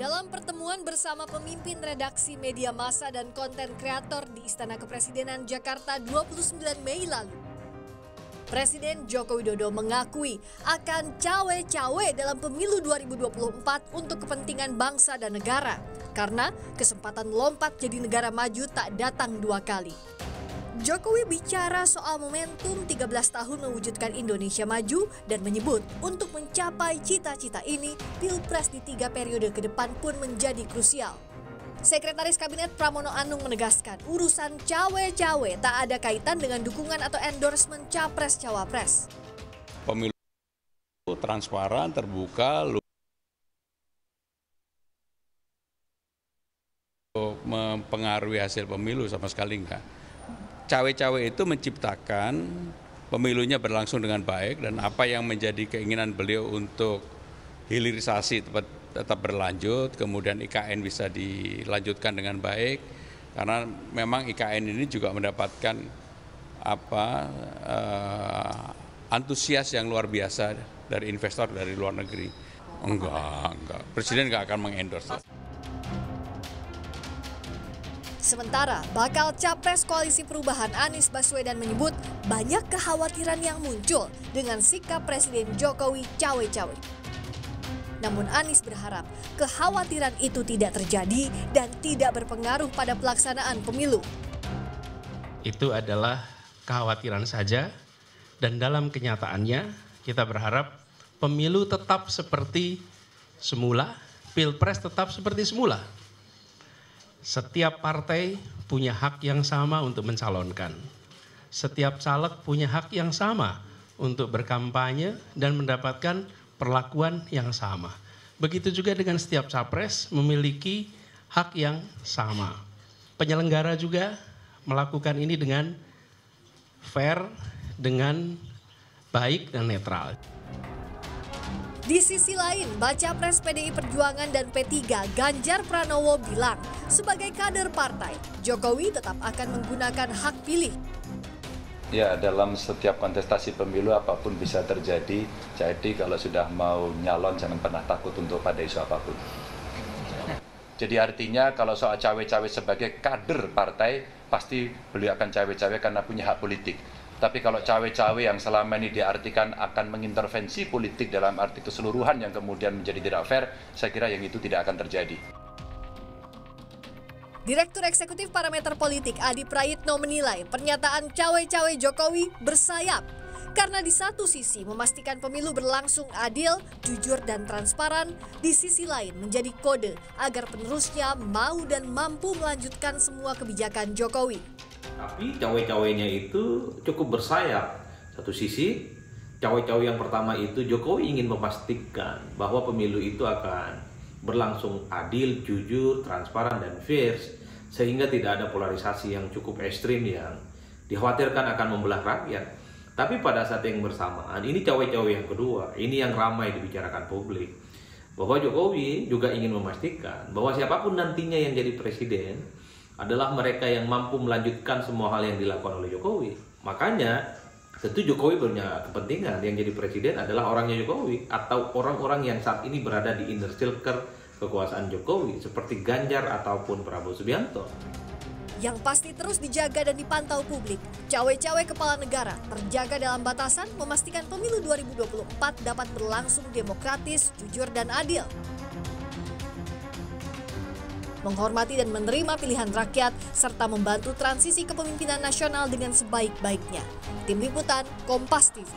Dalam pertemuan bersama pemimpin redaksi media massa dan konten kreator di Istana Kepresidenan Jakarta 29 Mei lalu, Presiden Joko Widodo mengakui akan cawe-cawe dalam pemilu 2024 untuk kepentingan bangsa dan negara, karena kesempatan melompat jadi negara maju tak datang dua kali. Jokowi bicara soal momentum 13 tahun mewujudkan Indonesia maju dan menyebut untuk mencapai cita-cita ini, Pilpres di 3 periode ke depan pun menjadi krusial. Sekretaris Kabinet Pramono Anung menegaskan urusan cawe-cawe tak ada kaitan dengan dukungan atau endorsement capres-cawapres. Pemilu transparan, terbuka, mempengaruhi hasil pemilu sama sekali enggak. Cawe-cawe itu menciptakan pemilunya berlangsung dengan baik, dan apa yang menjadi keinginan beliau untuk hilirisasi tetap berlanjut, kemudian IKN bisa dilanjutkan dengan baik, karena memang IKN ini juga mendapatkan antusias yang luar biasa dari investor dari luar negeri. Enggak. Presiden enggak akan mengendorse. Sementara bakal capres Koalisi Perubahan Anies Baswedan menyebut banyak kekhawatiran yang muncul dengan sikap Presiden Jokowi cawe-cawe. Namun Anies berharap kekhawatiran itu tidak terjadi dan tidak berpengaruh pada pelaksanaan pemilu. Itu adalah kekhawatiran saja, dan dalam kenyataannya kita berharap pemilu tetap seperti semula, Pilpres tetap seperti semula. Setiap partai punya hak yang sama untuk mencalonkan. Setiap caleg punya hak yang sama untuk berkampanye dan mendapatkan perlakuan yang sama. Begitu juga dengan setiap capres memiliki hak yang sama. Penyelenggara juga melakukan ini dengan fair, dengan baik dan netral. Di sisi lain, baca pres PDI Perjuangan dan P3 Ganjar Pranowo bilang, sebagai kader partai, Jokowi tetap akan menggunakan hak pilih. Ya, dalam setiap kontestasi pemilu apapun bisa terjadi. Jadi kalau sudah mau nyalon jangan pernah takut untuk pada isu apapun. Jadi artinya kalau soal cawe-cawe sebagai kader partai, pasti beliau akan cawe-cawe karena punya hak politik. Tapi kalau cawe-cawe yang selama ini diartikan akan mengintervensi politik dalam arti keseluruhan yang kemudian menjadi tidak fair, saya kira yang itu tidak akan terjadi. Direktur Eksekutif Parameter Politik Adi Prayitno menilai pernyataan cawe-cawe Jokowi bersayap. Karena di satu sisi memastikan pemilu berlangsung adil, jujur dan transparan, di sisi lain menjadi kode agar penerusnya mau dan mampu melanjutkan semua kebijakan Jokowi. Tapi cawe-cawenya itu cukup bersayap. Satu sisi, cawe-cawe yang pertama itu Jokowi ingin memastikan bahwa pemilu itu akan berlangsung adil, jujur, transparan, dan fair, sehingga tidak ada polarisasi yang cukup ekstrim yang dikhawatirkan akan membelah rakyat. Tapi pada saat yang bersamaan, ini cawe-cawe yang kedua, ini yang ramai dibicarakan publik, bahwa Jokowi juga ingin memastikan bahwa siapapun nantinya yang jadi presiden adalah mereka yang mampu melanjutkan semua hal yang dilakukan oleh Jokowi. Makanya tentu Jokowi punya kepentingan yang jadi presiden adalah orangnya Jokowi atau orang-orang yang saat ini berada di inner circle kekuasaan Jokowi seperti Ganjar ataupun Prabowo Subianto. Yang pasti terus dijaga dan dipantau publik, cawe-cawe kepala negara terjaga dalam batasan memastikan pemilu 2024 dapat berlangsung demokratis, jujur dan adil. Menghormati dan menerima pilihan rakyat, serta membantu transisi kepemimpinan nasional dengan sebaik-baiknya. Tim Liputan, Kompas TV.